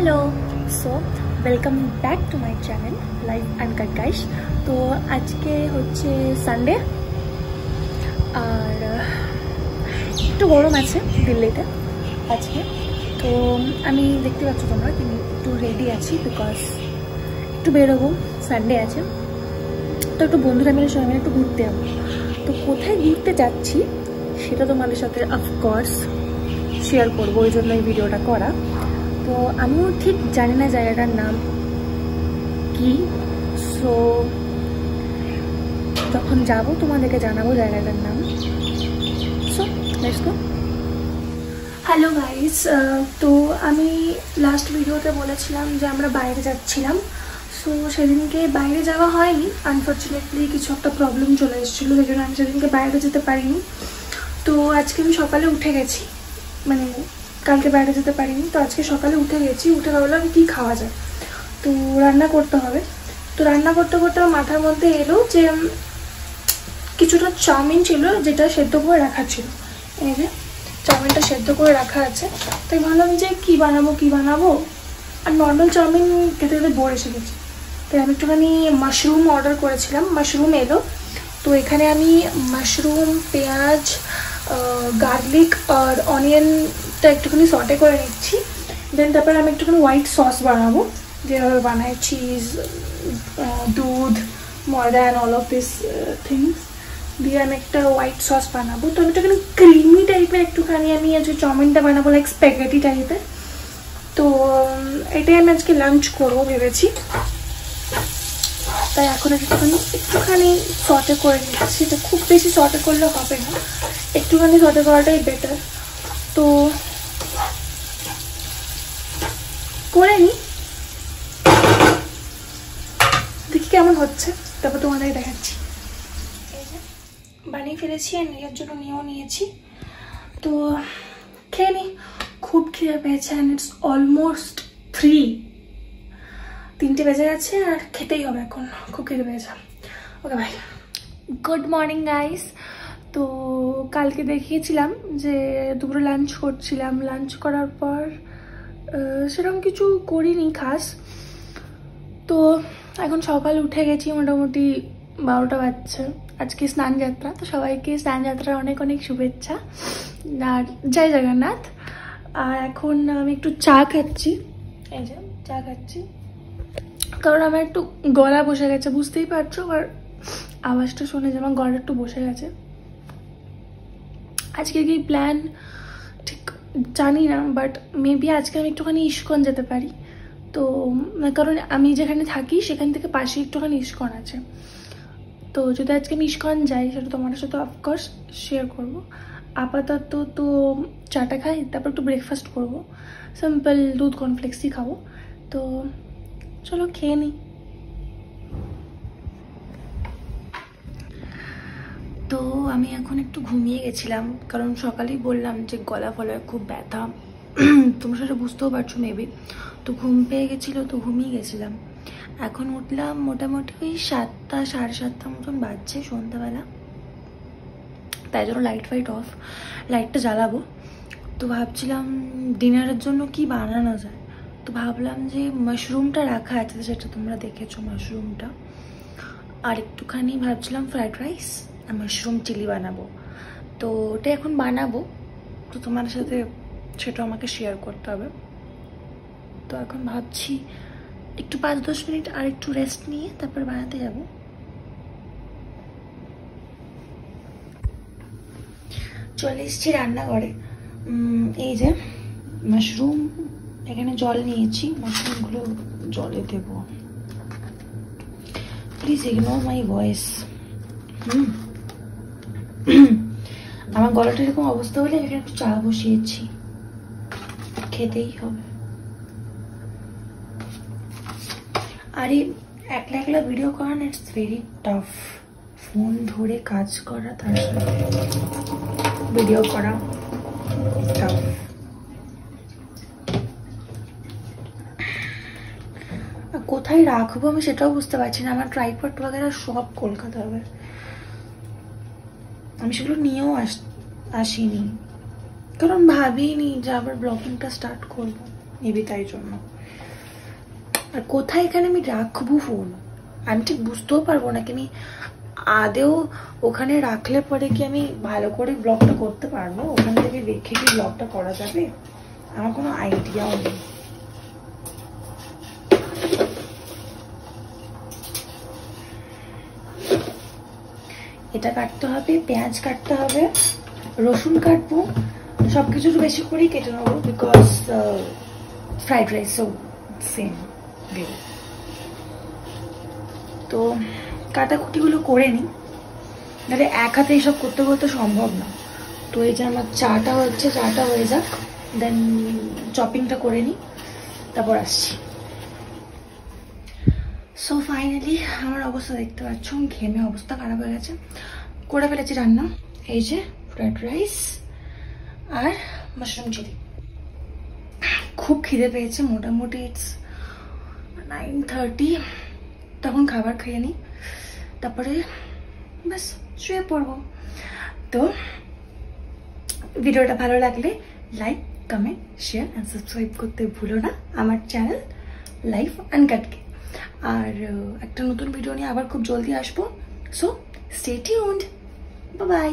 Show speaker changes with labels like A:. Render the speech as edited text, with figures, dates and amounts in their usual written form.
A: Hello, so welcome back to my channel live uncut guys. তো আজকে হচ্ছে Sunday আর একটু গরম আছে দিল্লিতে আজকে। তো আমি দেখতে পাচ্ছ তোমরা কিন্তু একটু রেডি আছি বিকজ একটু বেরোবো, সানডে আছে। তো একটু বন্ধুরা মিলে সবাই মিলে একটু ঘুরতে যাবো। তো কোথায় ঘুরতে যাচ্ছি সেটা তোমাদের সাথে অফকোর্স শেয়ার করবো, ওই জন্য এই ভিডিওটা করা। তো আমিও ঠিক জানি না জায়গাটার নাম কি, সো যখন যাব তোমাদেরকে জানাবো জায়গাটার নাম। So let's go. Hello guys, তো আমি লাস্ট ভিডিওতে বলেছিলাম যে আমরা বাইরে যাচ্ছিলাম। সো সেদিনকে বাইরে যাওয়া হয়নি, আনফর্চুনেটলি কিছু একটা প্রবলেম চলে এসেছিলো, সেই জন্য আমি সেদিনকে বাইরে যেতে পারিনি। তো আজকে আমি সকালে উঠে গেছি, মানে কালকে বাইরে যেতে পারিনি। তো আজকে সকালে উঠে গেছি, উঠে ভাবলাম কী খাওয়া যায়, তো রান্না করতে হবে। তো রান্না করতে করতে আমার মাথার মধ্যে এলো যে কিছুটা চাউমিন ছিল যেটা সেদ্ধ করে রাখা ছিল। এই যে চাউমিনটা সেদ্ধ করে রাখা আছে। তাই ভাবলাম যে কী বানাবো, আর নর্মাল চাউমিন খেতে খেতে বোর এসে গেছি। তাই আমি একটুখানি মাশরুম অর্ডার করেছিলাম, মাশরুম এলো। তো এখানে আমি মাশরুম, পেঁয়াজ, গার্লিক আর অনিয়নটা একটুখানি সটে করে নিচ্ছি। দেন তারপরে আমি একটুখানি হোয়াইট সস বানাবো, যেভাবে বানাই চিজ, দুধ, ময়দা and all of this things দিয়ে আমি একটা হোয়াইট সস বানাবো। তো আমি একটুখানি ক্রিমি টাইপের একটুখানি আমি আজকে চাউমিনটা বানাবো, লাইক স্প্যাগেটি টাইপের। তো এটাই আমি আজকে লাঞ্চ করবো ভেবেছি। তাই এখন একটুখানি সটে করে নিচ্ছি। এটা খুব বেশি সটে করলে হবে না, একটুখানি সটে করাটাই বেটার। তো করে নিই, দেখি কেমন হচ্ছে, তারপর তোমাদেরকে দেখাচ্ছি। এই যে বানিয়ে ফেলেছি আর নিজের জন্য নিয়েও নিয়েছি। তো খেয়ে নিই, খুব খিদে পেয়েছে অ্যান্ড ইটস অলমোস্ট 3 বেজে গেছে আর খেতেই হবে এখন, খুব খিদে পেয়েছে। ওকে ভাই, গুড মর্নিং গাইস। তো কালকে দেখিয়েছিলাম যে দুপুরে লাঞ্চ করছিলাম, লাঞ্চ করার পর সেরকম কিছু করিনি খাস। তো এখন সকালে উঠে গেছি, মোটামুটি 12টা বাজছে। আজকে স্নান যাত্রা, তো সবাইকে স্নান যাত্রার অনেক অনেক শুভেচ্ছা আর জয় জগন্নাথ। আর এখন আমি একটু চা খাচ্ছি, এই যে চা খাচ্ছি, কারণ আমার একটু গলা বসে গেছে, বুঝতেই পারছো, আর আওয়াজটা শুনে যে আমার গলা একটু বসে গেছে। আজকে কি প্ল্যান ঠিক জানি না, বাট মেবি আজকে আমি একটুখানি ইস্কন যেতে পারি। তো কারণ আমি যেখানে থাকি সেখান থেকে পাশে একটুখানি ইস্কন আছে। তো যদি আজকে আমি ইস্কন যাই সেটা তোমাদের সাথে অফকোর্স শেয়ার করবো। আপাতত তো চাটা খাই, তারপর একটু ব্রেকফাস্ট করবো, সিম্পল দুধ কর্নফ্লেক্সই খাবো। তো চলো খেয়ে নিই। তো আমি এখন একটু ঘুমিয়ে গেছিলাম, কারণ সকালেই বললাম যে গলা ফলায় খুব ব্যথা, তোমরা সেটা বুঝতেও পারছো মেবি। তো ঘুম পেয়ে গেছিলো, তো ঘুমিয়ে গেছিলাম। এখন উঠলাম মোটামুটি ওই 7টা 7:30 মতন বাজছে সন্ধ্যাবেলা। তাই জন্য লাইট অফ, লাইটটা জ্বালাবো। তো ভাবছিলাম ডিনারের জন্য কি বানানো যায়। তো ভাবলাম যে মাশরুমটা রাখা আছে, সেটা তোমরা দেখেছো মাশরুমটা, আর একটুখানি ভাবছিলাম ফ্রাইড রাইস আর মাশরুম চিলি বানাবো। তো ওটা এখন বানাবো, তো তোমার সাথে সেটা আমাকে শেয়ার করতে হবে। তো এখন ভাবছি একটু 5-10 মিনিট আর একটু রেস্ট নিয়ে তারপর বানাতে যাব। চলে এসেছি রান্নাঘরে। এই যে মাশরুম, এখানে জল নিয়েছি, মাশরুমগুলো জলে দেব। Please ignore my voice. আমার গলাটা এরকম অবস্থা হলে এখানে একটু চা বসিয়েছি, খেতেই হবে। আর এই একলা একলা ভিডিও করা না, ইটস ভেরি টাফ। ফোন ধরে কাজ করা, তার সাথে ভিডিও করা টাফ। কোথায় রাখবো আমি সেটাও বুঝতে পারছি না। আমার ট্রাইপড वगैरह সব কলকাতা হবে, আমি সেগুলো নিয়েও আসিনি, কারণ ভাবিনি যে আবার ব্লগিংটা স্টার্ট করবো। নিবি, তাই জন্য। আর কোথায় এখানে আমি রাখবো ফোন আমি ঠিক বুঝতেও পারবো না, কি আমি আদেও ওখানে রাখলে পরে কি আমি ভালো করে ব্লগটা করতে পারবো? ওখান থেকে রেখে কি ব্লগটা করা যাবে? আমার কোনো আইডিয়াও নেই। এটা কাটতে হবে, পেঁয়াজ কাটতে হবে, রসুন কাটবো, সবকিছু বেশি করেই কেটে নেবো, বিকজ ফ্রাইড রাইসও সেম ভেবে। তো কাটাকুটিগুলো করে নিই, নাহলে এক হাতে এইসব করতে করতে সম্ভব না। তো এই যে আমার চাটা হচ্ছে, চাটা হয়ে যাক, দেন চপিংটা করে নিই, তারপর আসছি। সো ফাইনালি আমার অবস্থা দেখতে পাচ্ছ, ঘেমে অবস্থা খারাপ হয়ে গেছে। করে ফেলেছি রান্না, এই যে ফ্রাইড রাইস আর মাশরুম চিলি। খুব খিদে পেয়েছে, মোটামুটি ইটস 9:30, তখন খাবার খেয়ে নিই, তারপরে ব্যাস শুয়ে পড়বো। তো ভিডিওটা ভালো লাগলে like, comment, share and subscribe করতে ভুলো না আমার চ্যানেল লাইফ আনকাটকে। আর একটা নতুন ভিডিও নিয়ে আবার খুব জলদি আসবো। So stay tuned, bye bye.